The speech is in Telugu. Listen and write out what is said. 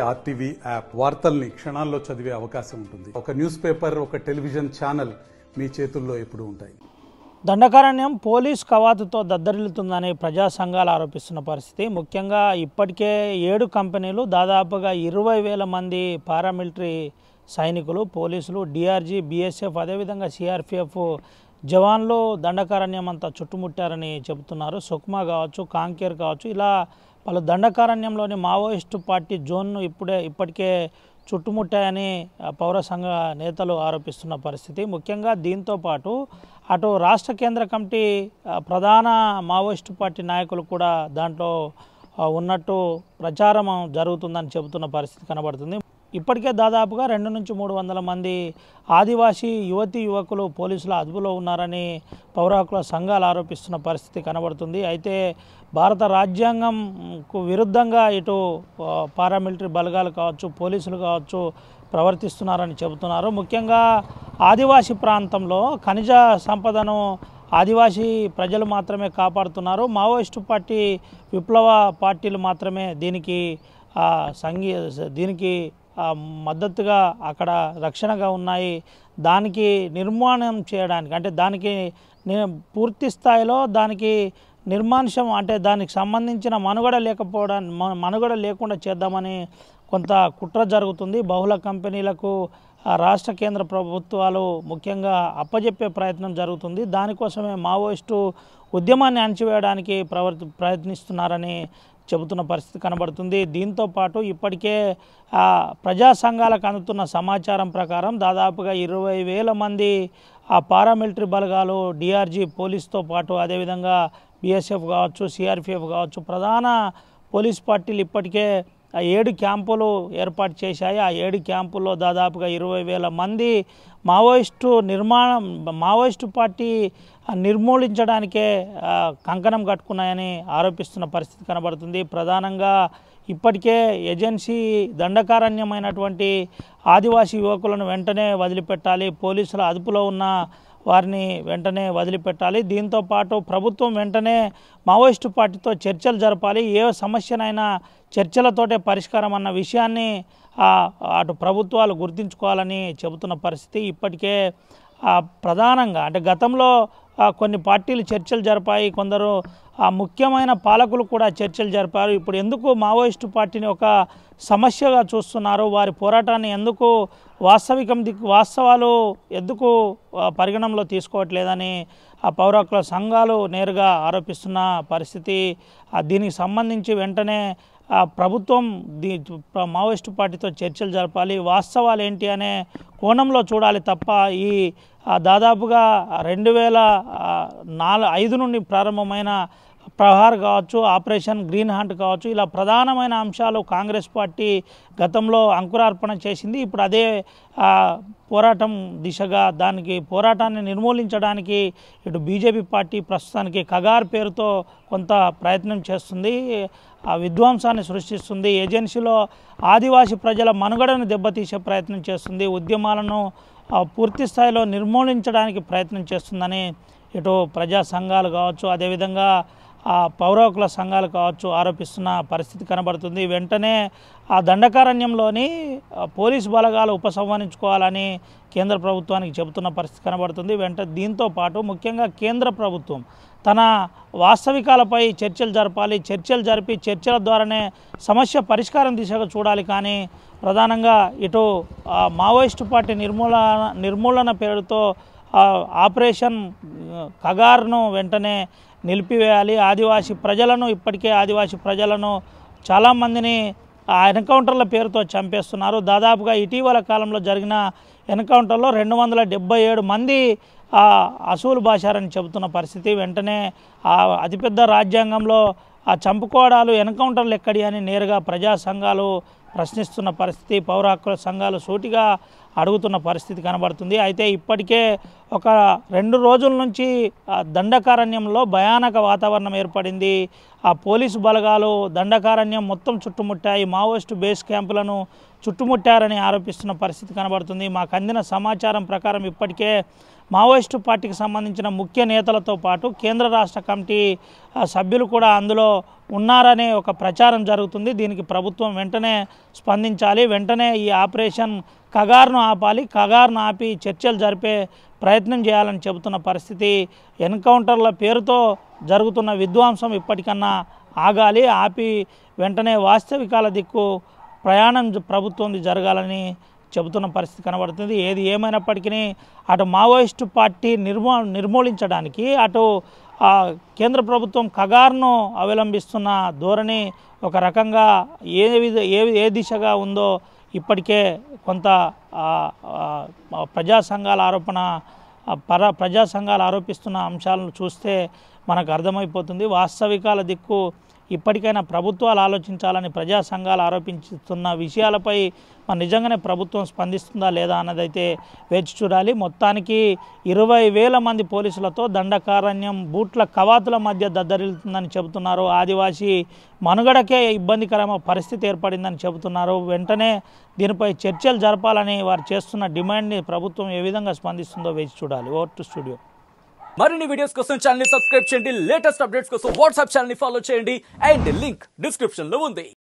ఆర్టీవీ యాప్ వార్తల్ని క్షణాల్లో చదివే అవకాశం ఉంటుంది. ఒక న్యూస్ పేపర్, ఒక టెలివిజన్ ఛానల్ మీ చేతుల్లో ఎప్పుడూ ఉంటాయి. దండకారణ్యం పోలీస్ కవాతుతో దద్దరిల్లుతుందని ప్రజా సంఘాలు ఆరోపిస్తున్న పరిస్థితి. ముఖ్యంగా ఇప్పటికే 7 కంపెనీలు దాదాపుగా 20,000 మంది పారామిలిటరీ సైనికులు, పోలీసులు, డిఆర్జీ, బీఎస్ఎఫ్, అదేవిధంగా సిఆర్పిఎఫ్ జవాన్లు దండకారణ్యం అంతా చుట్టుముట్టారని చెబుతున్నారు. సుక్మా కావచ్చు, కాంకేర్ కావచ్చు, ఇలా పలు దండకారణ్యంలోని మావోయిస్టు పార్టీ జోన్ను ఇప్పటికే చుట్టుముట్టాయని పౌర సంఘ నేతలు ఆరోపిస్తున్న పరిస్థితి. ముఖ్యంగా దీంతో పాటు అటు రాష్ట్ర కేంద్ర కమిటీ ప్రధాన మావోయిస్టు పార్టీ నాయకులు కూడా దాంట్లో ఉన్నట్టు ప్రచారం జరుగుతుందని చెబుతున్న పరిస్థితి కనబడుతుంది. ఇప్పటికే దాదాపుగా 200 నుంచి 300 మంది ఆదివాసీ యువతీ యువకులు పోలీసుల అదుపులో ఉన్నారని పౌర హక్కుల సంఘాలు ఆరోపిస్తున్న పరిస్థితి కనబడుతుంది. అయితే భారత రాజ్యాంగంకు విరుద్ధంగా ఇటు పారామిలిటరీ బలగాలు కావచ్చు, పోలీసులు కావచ్చు ప్రవర్తిస్తున్నారని చెబుతున్నారు. ముఖ్యంగా ఆదివాసీ ప్రాంతంలో ఖనిజ సంపదను ఆదివాసీ ప్రజలు మాత్రమే కాపాడుతున్నారు. మావోయిస్టు పార్టీ విప్లవ పార్టీలు మాత్రమే దీనికి మద్దతుగా అక్కడ రక్షణగా ఉన్నాయి. దానికి నిర్మాణం చేయడానికి, అంటే దానికి పూర్తి స్థాయిలో దానికి నిర్మానుషం, అంటే దానికి సంబంధించిన మనుగడ లేకుండా చేద్దామని కొంత కుట్ర జరుగుతుంది. బహుళ కంపెనీలకు రాష్ట్ర కేంద్ర ప్రభుత్వాలు ముఖ్యంగా అప్పజెప్పే ప్రయత్నం జరుగుతుంది. దానికోసమే మావోయిస్టు ఉద్యమాన్ని అణచివేయడానికి ప్రయత్నిస్తున్నారని చెబుతున్న పరిస్థితి కనబడుతుంది. దీంతో పాటు ఇప్పటికే ప్రజా సంఘాలకు అందుతున్న సమాచారం ప్రకారం దాదాపుగా 20,000 మంది పారామిలిటరీ బలగాలు, డిఆర్జీ పోలీస్తో పాటు అదేవిధంగా బీఎస్ఎఫ్ కావచ్చు, సిఆర్పిఎఫ్ కావచ్చు, ప్రధాన పోలీస్ పార్టీలు ఇప్పటికే 7 క్యాంపులు ఏర్పాటు చేశాయి. ఆ 7 క్యాంపుల్లో దాదాపుగా 20,000 మంది మావోయిస్టు పార్టీ నిర్మూలించడానికే కంకణం కట్టుకున్నాయని ఆరోపిస్తున్న పరిస్థితి కనబడుతుంది. ప్రధానంగా ఇప్పటికే ఏజెన్సీ దండకారణ్యమైనటువంటి ఆదివాసీ యువకులను వెంటనే వదిలిపెట్టాలి, పోలీసుల అదుపులో ఉన్న వారిని వెంటనే వదిలిపెట్టాలి. దీంతో పాటు ప్రభుత్వం వెంటనే మావోయిస్టు పార్టీతో చర్చలు జరపాలి, ఏ సమస్యనైనా చర్చలతోటే పరిష్కారం అన్న విషయాన్ని అటు ప్రభుత్వాలు గుర్తించుకోవాలని చెబుతున్న పరిస్థితి. ఇప్పటికే ప్రధానంగా అంటే గతంలో కొన్ని పార్టీలు చర్చలు జరిపాయి, కొందరు ముఖ్యమైన పాలకులు కూడా చర్చలు జరిపారు. ఇప్పుడు ఎందుకు మావోయిస్టు పార్టీని ఒక సమస్యగా చూస్తున్నారు, వారి పోరాటాన్ని ఎందుకు వాస్తవాలు ఎందుకు పరిగణనలో తీసుకోవట్లేదని పౌర హక్కుల సంఘాలు నేరుగా ఆరోపిస్తున్న పరిస్థితి. దీనికి సంబంధించి వెంటనే ప్రభుత్వం మావోయిస్టు పార్టీతో చర్చలు జరపాలి, వాస్తవాలు ఏంటి అనే కోణంలో చూడాలి తప్ప ఈ దాదాపుగా 2005 నుండి ప్రారంభమైన ప్రహార్ కావచ్చు, ఆపరేషన్ గ్రీన్ హంట్ కావచ్చు, ఇలా ప్రధానమైన అంశాలు కాంగ్రెస్ పార్టీ గతంలో అంకురార్పణ చేసింది. ఇప్పుడు అదే పోరాటం దిశగా పోరాటాన్ని నిర్మూలించడానికి ఇటు బీజేపీ పార్టీ ప్రస్తుతానికి కగార్ పేరుతో కొంత ప్రయత్నం చేస్తుంది, విధ్వంసాన్ని సృష్టిస్తుంది, ఏజెన్సీలో ఆదివాసీ ప్రజల మనుగడను దెబ్బతీసే ప్రయత్నం చేస్తుంది, ఉద్యమాలను పూర్తి స్థాయిలో నిర్మూలించడానికి ప్రయత్నం చేస్తుందని ఇటు ప్రజా సంఘాలు కావచ్చు, అదేవిధంగా పౌర హక్కుల సంఘాలు కావచ్చు ఆరోపిస్తున్న పరిస్థితి కనబడుతుంది. వెంటనే ఆ దండకారణ్యంలోని పోలీసు బలగాలు ఉపసంహరించుకోవాలని కేంద్ర ప్రభుత్వానికి చెబుతున్న పరిస్థితి కనబడుతుంది. దీంతో పాటు ముఖ్యంగా కేంద్ర ప్రభుత్వం తన వాస్తవికాలపై చర్చలు జరపాలి, చర్చలు జరిపి చర్చల ద్వారానే సమస్య పరిష్కారం దిశగా చూడాలి. కానీ ప్రధానంగా ఇటు మావోయిస్టు పార్టీ నిర్మూలన పేరుతో ఆపరేషన్ కగార్ను వెంటనే నిలిపివేయాలి. ఇప్పటికే ఆదివాసీ ప్రజలను చాలామందిని ఎన్కౌంటర్ల పేరుతో చంపేస్తున్నారు. దాదాపుగా ఇటీవల కాలంలో జరిగిన ఎన్కౌంటర్లో 277 మంది అసూలు బాశారని చెబుతున్న పరిస్థితి. వెంటనే అతిపెద్ద రాజ్యాంగంలో చంపుకోవడాలు, ఎన్కౌంటర్లు ఎక్కడి అని నేరుగా ప్రజా సంఘాలు ప్రశ్నిస్తున్న పరిస్థితి. పౌర హక్కుల సంఘాలు సూటిగా అడుగుతున్న పరిస్థితి కనబడుతుంది. అయితే ఇప్పటికే ఒక 2 రోజుల నుంచి దండకారణ్యంలో భయానక వాతావరణం ఏర్పడింది. ఆ పోలీసు బలగాలు దండకారణ్యం మొత్తం చుట్టుముట్టాయి. మావోయిస్టు బేస్ క్యాంపులను చుట్టుముట్టారని ఆరోపిస్తున్న పరిస్థితి కనబడుతుంది. మాకు అందిన సమాచారం ప్రకారం ఇప్పటికే మావోయిస్టు పార్టీకి సంబంధించిన ముఖ్య నేతలతో పాటు కేంద్ర రాష్ట్ర కమిటీ సభ్యులు కూడా అందులో ఉన్నారనే ఒక ప్రచారం జరుగుతుంది. దీనికి ప్రభుత్వం వెంటనే స్పందించాలి, వెంటనే ఈ ఆపరేషన్ కగార్ను ఆపాలి, కగార్ను ఆపి చర్చలు జరిపే ప్రయత్నం చేయాలని చెబుతున్న పరిస్థితి. ఎన్కౌంటర్ల పేరుతో జరుగుతున్న విధ్వంసం ఇప్పటికన్నా ఆగాలి, ఆపి వెంటనే వాస్తవికాల దిక్కు ప్రయాణం ప్రభుత్వం జరగాలని చెబుతున్న పరిస్థితి కనబడుతుంది. ఏది ఏమైనప్పటికీ అటు మావోయిస్టు పార్టీ నిర్మూలించడానికి అటు కేంద్ర ప్రభుత్వం కగార్ను అవలంబిస్తున్న ధోరణి ఒక రకంగా ఏ దిశగా ఉందో ఇప్పటికే కొంత ప్రజా సంఘాలు ఆరోపిస్తున్న అంశాలను చూస్తే మనకు అర్థమైపోతుంది. వాస్తవికాల దిక్కు ఇప్పటికైనా ప్రభుత్వాలు ఆలోచించాలని ప్రజా సంఘాలు ఆరోపిస్తున్న విషయాలపై నిజంగానే ప్రభుత్వం స్పందిస్తుందా లేదా అన్నదైతే వేచి చూడాలి. మొత్తానికి 20,000 మంది పోలీసులతో దండకారణ్యం బూట్ల కవాతుల మధ్య దద్దరిల్లుతుందని చెబుతున్నారు. ఆదివాసీ మనుగడకే ఇబ్బందికరమైన పరిస్థితి ఏర్పడిందని చెబుతున్నారు. వెంటనే దీనిపై చర్చలు జరపాలని వారు చేస్తున్న డిమాండ్ని ప్రభుత్వం ఏ విధంగా స్పందిస్తుందో వేచి చూడాలి. Over to studio. మరిన్ని వీడియోస్ కోసం ఛానల్ ని సబ్స్క్రైబ్ చేయండి, లేటెస్ట్ అప్డేట్స్ కోసం వాట్సాప్ ఛానల్ ని ఫాలో చేయండి అండ్ లింక్ డిస్క్రిప్షన్ లో ఉంది.